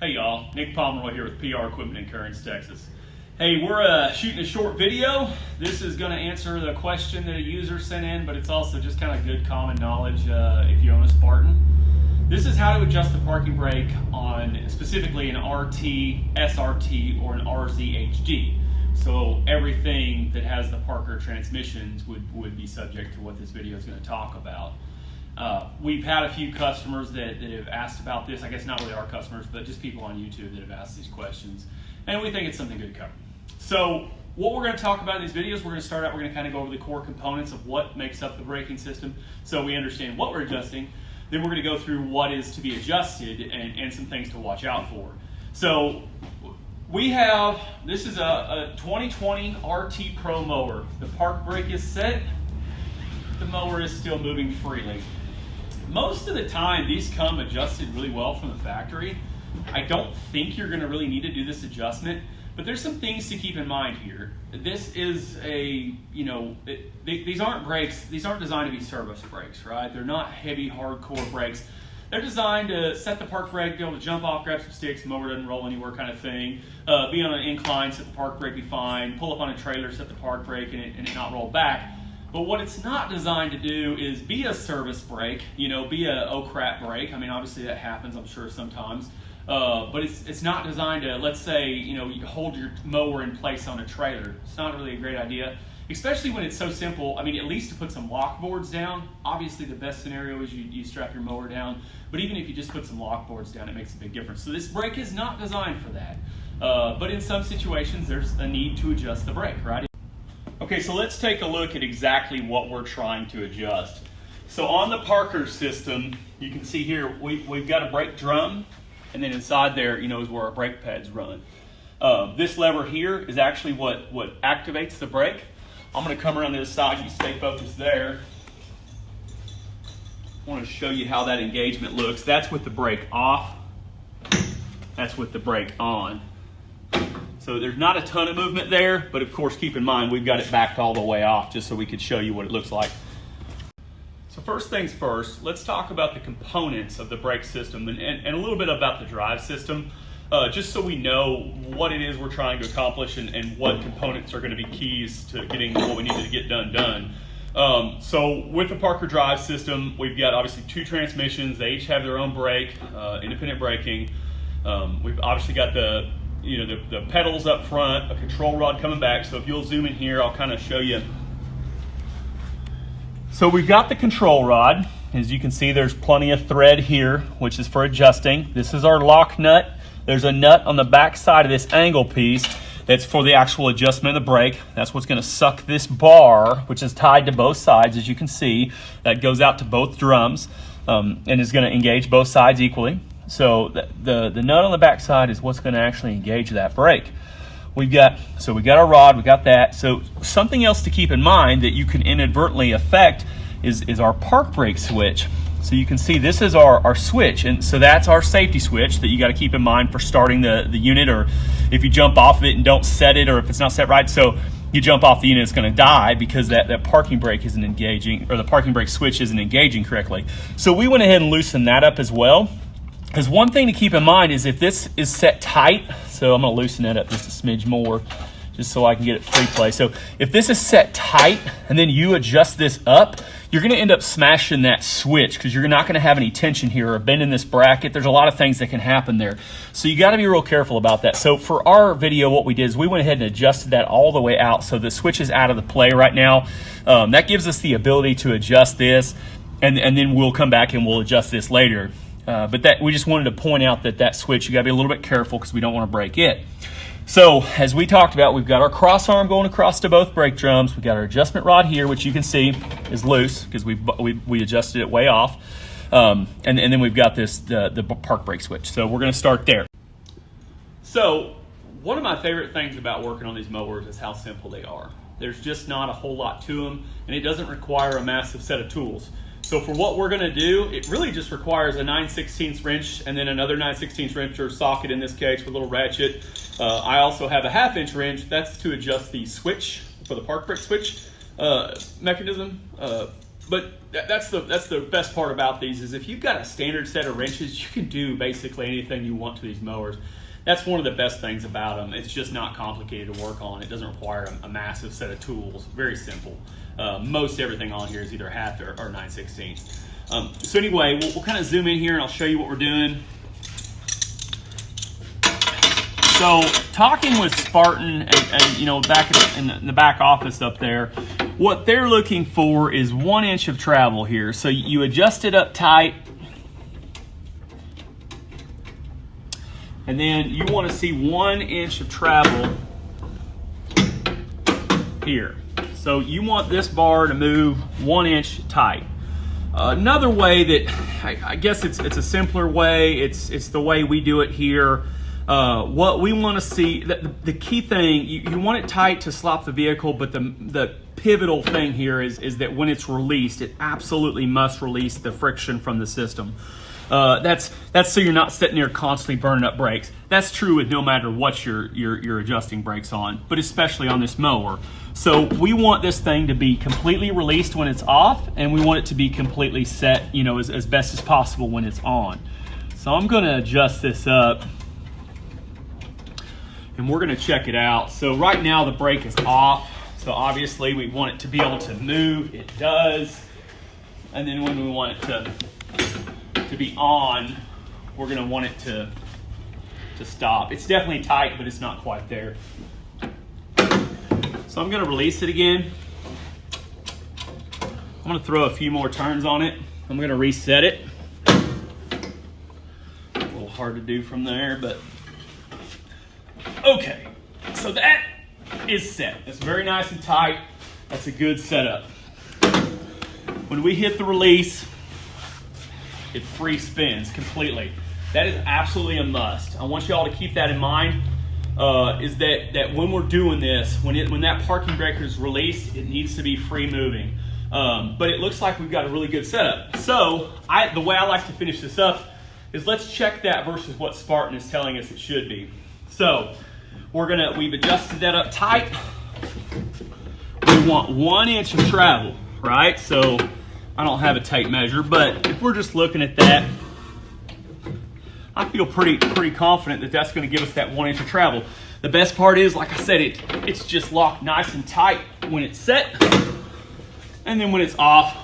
Hey y'all, Nick Pomeroy here with PR Equipment in Kearns, Texas. Hey, we're shooting a short video. This is going to answer the question that a user sent in, but it's also just kind of good common knowledge if you own a Spartan. This is how to adjust the parking brake on specifically an RT, SRT, or an RZHG. So everything that has the Parker transmissions would be subject to what this video is going to talk about. We've had a few customers that have asked about this. I guess not really our customers, but just people on YouTube that have asked these questions. And we think it's something good to cover. So what we're going to talk about in these videos, we're going to start out, we're going to kind of go over the core components of what makes up the braking system so we understand what we're adjusting. Then we're going to go through what is to be adjusted and some things to watch out for. So we have, this is a 2020 RT Pro mower. The park brake is set. The mower is still moving freely. Most of the time, these come adjusted really well from the factory. I don't think you're going to really need to do this adjustment, but there's some things to keep in mind here. This is a, these aren't brakes, these aren't designed to be service brakes, right? They're not heavy, hardcore brakes. They're designed to set the park brake, be able to jump off, grab some sticks, the mower doesn't roll anywhere kind of thing. Be on an incline, set the park brake, be fine. Pull up on a trailer, set the park brake, and it not roll back. But what it's not designed to do is be a service brake, be a oh crap brake. I mean, obviously that happens, I'm sure, sometimes. But it's not designed to, let's say, you hold your mower in place on a trailer. It's not really a great idea, especially when it's so simple. I mean, at least to put some lock boards down. Obviously, the best scenario is you strap your mower down. But even if you just put some lock boards down, it makes a big difference. So this brake is not designed for that. But in some situations, there's a need to adjust the brake, right? Okay, so let's take a look at exactly what we're trying to adjust. So on the Parker system, you can see here, we've got a brake drum, and then inside there, is where our brake pads run. This lever here is actually what activates the brake. I'm going to come around this side. You stay focused there. I want to show you how that engagement looks. That's with the brake off. That's with the brake on. So there's not a ton of movement there, but of course keep in mind we've got it backed all the way off just so we could show you what it looks like. So first things first, let's talk about the components of the brake system and a little bit about the drive system, just so we know what it is we're trying to accomplish and what components are going to be keys to getting what we need to get done. So with the Parker drive system, we've got obviously two transmissions. They each have their own brake, independent braking. We've obviously got the pedals up front, a control rod coming back. So if you'll zoom in here, I'll kind of show you. So we've got the control rod. As you can see, there's plenty of thread here, which is for adjusting. This is our lock nut. There's a nut on the back side of this angle piece that's for the actual adjustment of the brake. That's what's going to suck this bar, which is tied to both sides, as you can see. That goes out to both drums and is going to engage both sides equally. So the nut on the back side is what's going to actually engage that brake. We got our rod, we got that. So something else to keep in mind that you can inadvertently affect is our park brake switch. So you can see this is our switch, and so that's our safety switch that you got to keep in mind for starting the unit, or if you jump off of it and don't set it, or if it's not set right. So you jump off the unit, it's going to die because that parking brake isn't engaging, or the parking brake switch isn't engaging correctly. So we went ahead and loosened that up as well. Because one thing to keep in mind is if this is set tight, so I'm going to loosen it up just a smidge more, just so I can get it free play. So if this is set tight and then you adjust this up, you're going to end up smashing that switch because you're not going to have any tension here or bend in this bracket. There's a lot of things that can happen there. So you got to be real careful about that. So for our video, what we did is we went ahead and adjusted that all the way out. So the switch is out of the play right now. That gives us the ability to adjust this, and then we'll come back and we'll adjust this later. But we just wanted to point out that switch, you got to be a little bit careful because we don't want to break it. So as we talked about, we've got our cross arm going across to both brake drums. We've got our adjustment rod here, which you can see is loose because we adjusted it way off. And then we've got the park brake switch. So we're going to start there. So one of my favorite things about working on these mowers is how simple they are. There's just not a whole lot to them, and it doesn't require a massive set of tools. So for what we're going to do, it really just requires a 9/16 wrench and then another 9/16 wrench or socket in this case with a little ratchet. I also have a 1/2 inch wrench. That's to adjust the switch for the park brake switch mechanism. But that's the best part about these is if you've got a standard set of wrenches, you can do basically anything you want to these mowers. That's one of the best things about them. It's just not complicated to work on. It doesn't require a massive set of tools. Very simple. Most everything on here is either 1/2 or 9/16. So anyway, we'll kind of zoom in here and I'll show you what we're doing. So talking with Spartan and you know, back in the back office up there, what they're looking for is 1 inch of travel here. So you adjust it up tight, and then you want to see 1 inch of travel here. So you want this bar to move 1 inch tight. Another way that I guess it's a simpler way. It's the way we do it here. What we want to see, the key thing, you want it tight to slop the vehicle, but the pivotal thing here is that when it's released, it absolutely must release the friction from the system. That's so you're not sitting there constantly burning up brakes. That's true with no matter what you're adjusting brakes on, but especially on this mower. So we want this thing to be completely released when it's off, and we want it to be completely set, you know, as best as possible when it's on. So I'm going to adjust this up, and we're going to check it out. So right now the brake is off. So obviously we want it to be able to move. It does. And then when we want it to be on, we're going to want it to stop. It's definitely tight, but it's not quite there. So I'm going to release it again. I'm going to throw a few more turns on it. I'm going to reset it. A little hard to do from there, but okay. So that is set. It's very nice and tight. That's a good setup. When we hit the release, it free spins completely. That is absolutely a must. I want you all to keep that in mind. Is that when we're doing this, when that parking breaker is released, it needs to be free moving. But it looks like we've got a really good setup. So the way I like to finish this up is let's check that versus what Spartan is telling us it should be. So we've adjusted that up tight. We want 1 inch of travel, right? So I don't have a tape measure, but if we're just looking at that, I feel pretty confident that that's going to give us that 1 inch of travel. The best part is, like I said, it's just locked nice and tight when it's set, and then when it's off,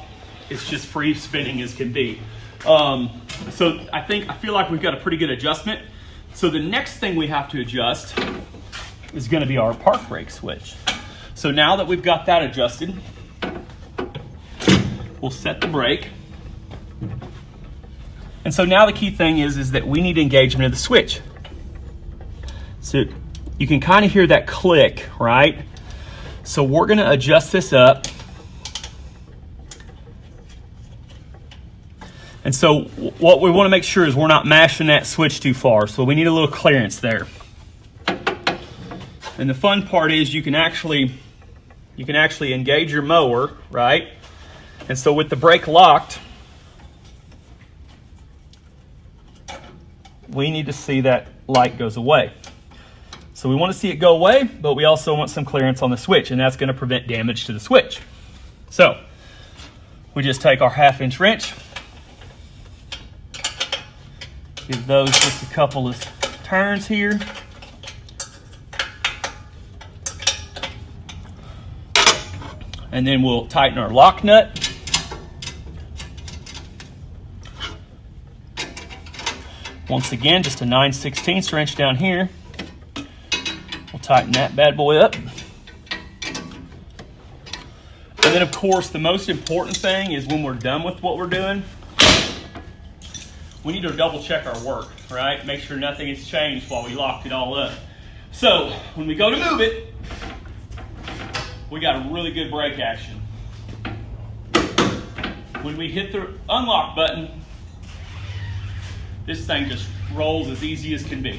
it's just free spinning as can be. So I feel like we've got a pretty good adjustment. So the next thing we have to adjust is going to be our park brake switch. So now that we've got that adjusted, we'll set the brake. And so now the key thing is that we need engagement of the switch. So you can kind of hear that click, right? So we're going to adjust this up. And so what we want to make sure is we're not mashing that switch too far. So we need a little clearance there. And the fun part is you can actually engage your mower, right? And so with the brake locked, we need to see that light goes away. So we want to see it go away, but we also want some clearance on the switch, and that's going to prevent damage to the switch. So we just take our 1/2 inch wrench, give those just a couple of turns here. And then we'll tighten our lock nut. Once again, just a 9/16 wrench down here. We'll tighten that bad boy up. And then of course, the most important thing is when we're done with what we're doing, we need to double check our work, right? Make sure nothing has changed while we locked it all up. So when we go to move it, we got a really good brake action. When we hit the unlock button, this thing just rolls as easy as can be.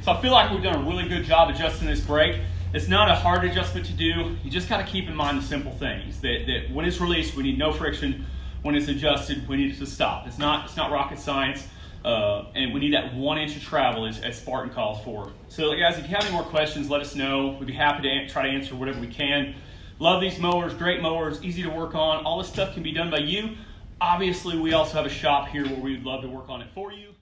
So I feel like we've done a really good job adjusting this brake. It's not a hard adjustment to do. You just got to keep in mind the simple things. That when it's released, we need no friction. When it's adjusted, we need it to stop. It's not rocket science. And we need that 1 inch of travel as Spartan calls for. So guys, if you have any more questions, let us know. We'd be happy to try to answer whatever we can. Love these mowers, great mowers, easy to work on. All this stuff can be done by you. Obviously, we also have a shop here where we'd love to work on it for you.